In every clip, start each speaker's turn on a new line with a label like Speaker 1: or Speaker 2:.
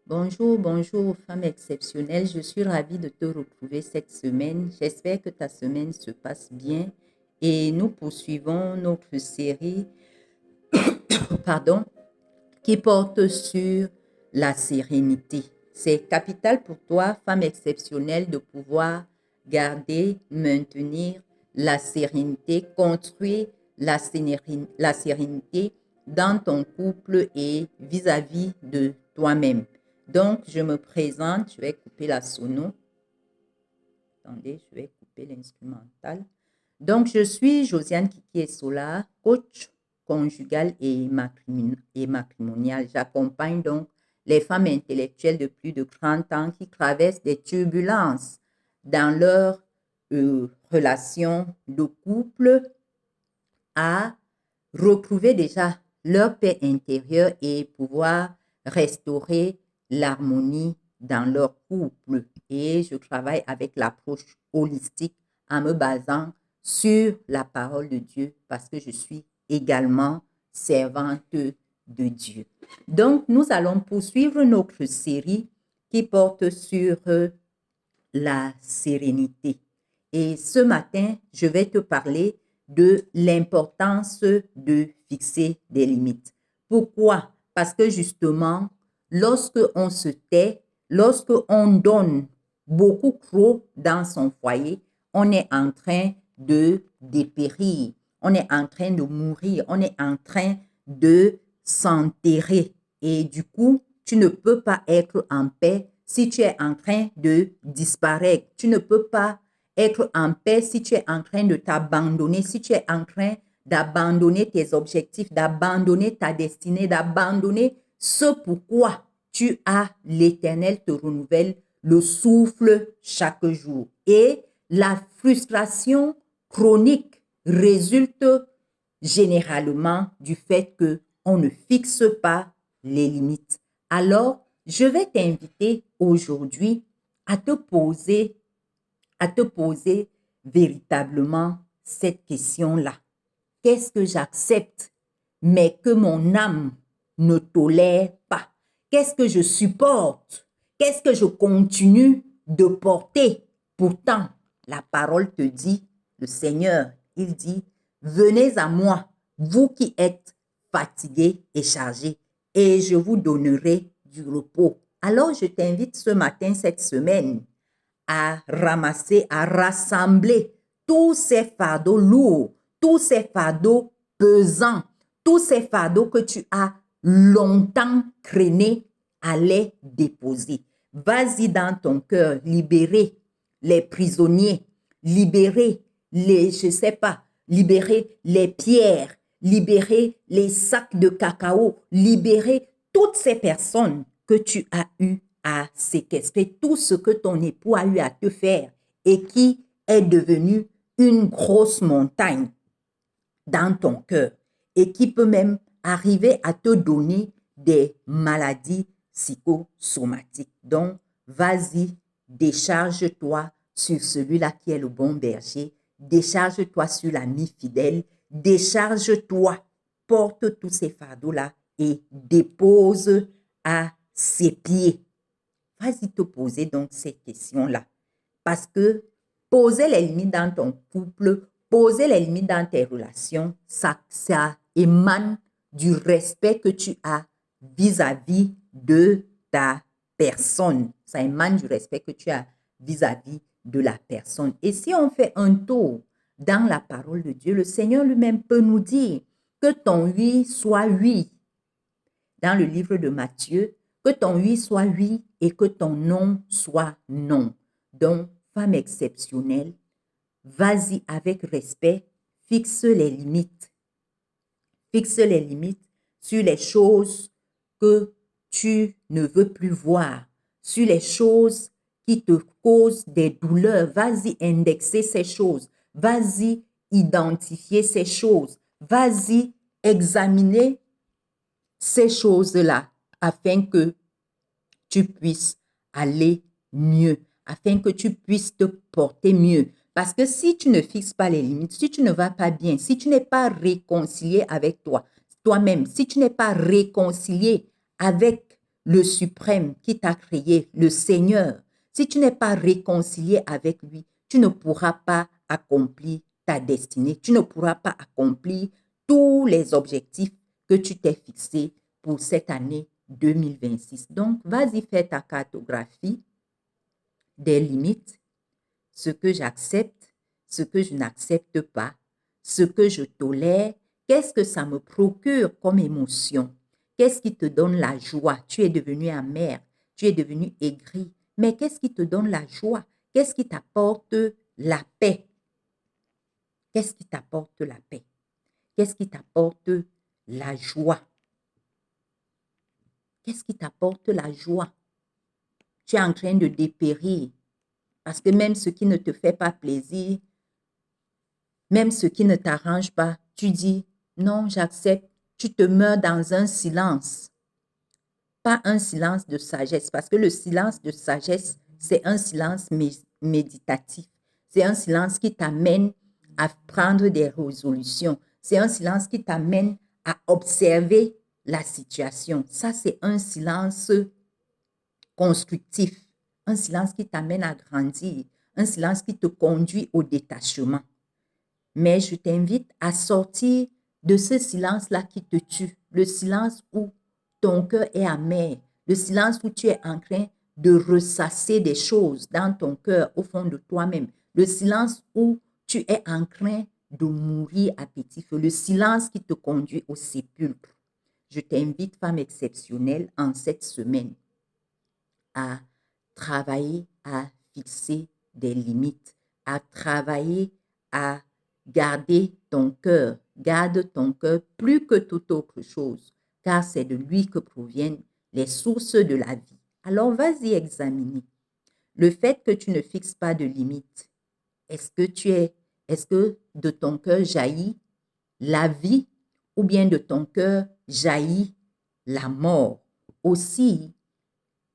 Speaker 1: Bonjour, bonjour, femme exceptionnelle. Je suis ravie de te retrouver cette semaine. J'espère que ta semaine se passe bien et nous poursuivons notre série, pardon, qui porte sur la sérénité. C'est capital pour toi, femme exceptionnelle, de pouvoir garder, maintenir la sérénité, construire la sérénité dans ton couple et vis-à-vis de toi-même. Donc, je me présente, je vais couper la sono. Attendez, je vais couper l'instrumental. Donc, je suis Josiane Kiki-Sola, coach conjugal et matrimonial. J'accompagne donc les femmes intellectuelles de plus de 30 ans qui traversent des turbulences dans leur relation de couple à retrouver déjà leur paix intérieure et pouvoir restaurer l'harmonie dans leur couple. Et je travaille avec l'approche holistique en me basant sur la parole de Dieu parce que je suis également servante de Dieu. Donc, nous allons poursuivre notre série qui porte sur la sérénité. Et ce matin, je vais te parler de l'importance de fixer des limites. Pourquoi? Parce que justement, lorsque on se tait, lorsque on donne beaucoup trop dans son foyer, on est en train de dépérir, on est en train de mourir, on est en train de s'enterrer. Et du coup, tu ne peux pas être en paix si tu es en train de disparaître. Tu ne peux pas être en paix si tu es en train de t'abandonner, si tu es en train d'abandonner tes objectifs, d'abandonner ta destinée, d'abandonner ce pourquoi tu as l'Éternel te renouvelle le souffle chaque jour. Et la frustration chronique résulte généralement du fait que on ne fixe pas les limites. Alors, je vais t'inviter aujourd'hui à te poser, à te poser véritablement cette question-là. Qu'est-ce que j'accepte, mais que mon âme ne tolère pas? Qu'est-ce que je supporte? Qu'est-ce que je continue de porter? Pourtant, la parole te dit, le Seigneur, il dit, venez à moi, vous qui êtes fatigués et chargés, et je vous donnerai du repos. Alors, je t'invite ce matin, cette semaine, à ramasser, à rassembler tous ces fardeaux lourds, tous ces fardeaux pesants, tous ces fardeaux que tu as longtemps traînés à les déposer. Vas-y dans ton cœur, libérer les prisonniers, libérer les, je sais pas, libérer les pierres, libérer les sacs de cacao, libérer toutes ces personnes que tu as eues à séquestrer, tout ce que ton époux a eu à te faire et qui est devenu une grosse montagne dans ton cœur et qui peut même arriver à te donner des maladies psychosomatiques. Donc, vas-y, décharge-toi sur celui-là qui est le bon berger, décharge-toi sur l'ami fidèle, décharge-toi, porte tous ces fardeaux-là et dépose à ses pieds. Vas-y te poser donc ces questions-là. Parce que poser les limites dans ton couple, poser les limites dans tes relations, ça émane du respect que tu as vis-à-vis de ta personne. Ça émane du respect que tu as vis-à-vis de la personne. Et si on fait un tour dans la parole de Dieu, le Seigneur lui-même peut nous dire que ton oui soit oui. Dans le livre de Matthieu, que ton oui soit oui et que ton non soit non. Donc, femme exceptionnelle, vas-y avec respect, fixe les limites. Fixe les limites sur les choses que tu ne veux plus voir, sur les choses qui te causent des douleurs. Vas-y indexer ces choses. Vas-y identifier ces choses. Vas-y examiner ces choses-là afin que tu puisses aller mieux, afin que tu puisses te porter mieux. Parce que si tu ne fixes pas les limites, si tu ne vas pas bien, si tu n'es pas réconcilié avec toi, toi-même, si tu n'es pas réconcilié avec le suprême qui t'a créé, le Seigneur, si tu n'es pas réconcilié avec lui, tu ne pourras pas accomplir ta destinée, tu ne pourras pas accomplir tous les objectifs que tu t'es fixés pour cette année 2026. Donc, vas-y, fais ta cartographie des limites, ce que j'accepte, ce que je n'accepte pas, ce que je tolère, qu'est-ce que ça me procure comme émotion, qu'est-ce qui te donne la joie, tu es devenu amer, tu es devenu aigri, mais qu'est-ce qui te donne la joie, qu'est-ce qui t'apporte la paix, qu'est-ce qui t'apporte la paix, qu'est-ce qui t'apporte la joie, qu'est-ce qui t'apporte la joie, tu es en train de dépérir, parce que même ce qui ne te fait pas plaisir, même ce qui ne t'arrange pas, tu dis, non, j'accepte, tu te meurs dans un silence, pas un silence de sagesse, parce que le silence de sagesse, c'est un silence méditatif, c'est un silence qui t'amène à prendre des résolutions, c'est un silence qui t'amène à observer la situation. Ça, c'est un silence constructif, un silence qui t'amène à grandir, un silence qui te conduit au détachement. Mais je t'invite à sortir de ce silence-là qui te tue, le silence où ton cœur est amer, le silence où tu es en train de ressasser des choses dans ton cœur, au fond de toi-même, le silence où tu es en train de mourir à petit feu, le silence qui te conduit au sépulcre. Je t'invite, femme exceptionnelle, en cette semaine, à travailler à fixer des limites, à travailler à garder ton cœur. Garde ton cœur plus que toute autre chose, car c'est de lui que proviennent les sources de la vie. Alors, vas-y examiner. Le fait que tu ne fixes pas de limites, est-ce que de ton cœur jaillit la vie ou bien de ton cœur jaillit la mort? Aussi,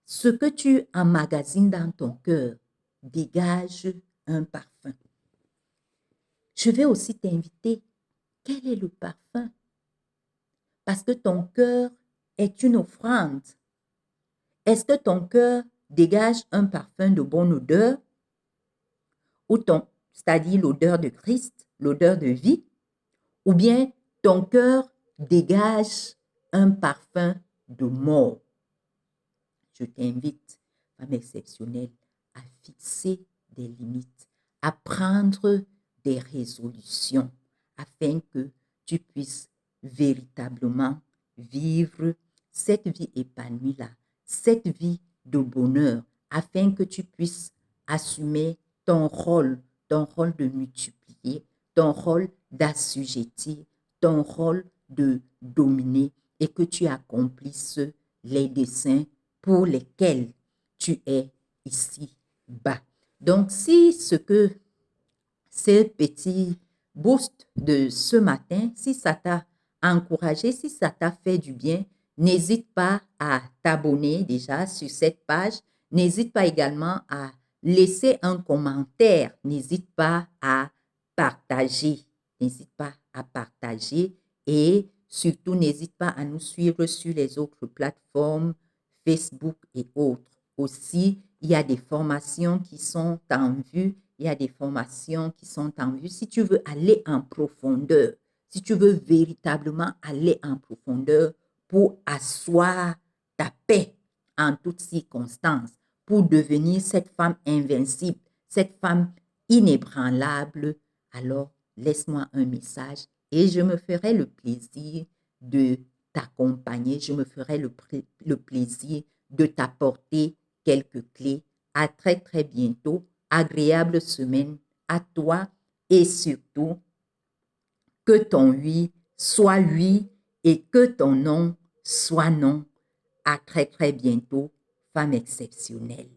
Speaker 1: ce que tu emmagasines dans ton cœur dégage un parfum. Je vais aussi t'inviter, quel est le parfum? Parce que ton cœur est une offrande. Est-ce que ton cœur dégage un parfum de bonne odeur, c'est-à-dire l'odeur de Christ, l'odeur de vie, ou bien ton cœur dégage un parfum de mort? Je t'invite, femme exceptionnelle, à fixer des limites, à prendre des résolutions afin que tu puisses véritablement vivre cette vie épanouie-là, cette vie de bonheur, afin que tu puisses assumer ton rôle de multiplier, ton rôle d'assujettir, ton rôle de dominer et que tu accomplisses les desseins pour lesquels tu es ici bas. Donc, si ce petit boost de ce matin, si ça t'a encouragé, si ça t'a fait du bien, n'hésite pas à t'abonner déjà sur cette page. N'hésite pas également à laisser un commentaire. N'hésite pas à partager. N'hésite pas à partager et surtout n'hésite pas à nous suivre sur les autres plateformes, Facebook et autres. Aussi, il y a des formations qui sont en vue. Il y a des formations qui sont en vue. Si tu veux aller en profondeur, si tu veux véritablement aller en profondeur pour asseoir ta paix en toutes circonstances, pour devenir cette femme invincible, cette femme inébranlable, alors laisse-moi un message et je me ferai le plaisir de t'accompagner, je me ferai le plaisir de t'apporter quelques clés. À très très bientôt. Agréable semaine à toi et surtout que ton oui soit oui et que ton non soit non. À très très bientôt, femme exceptionnelle.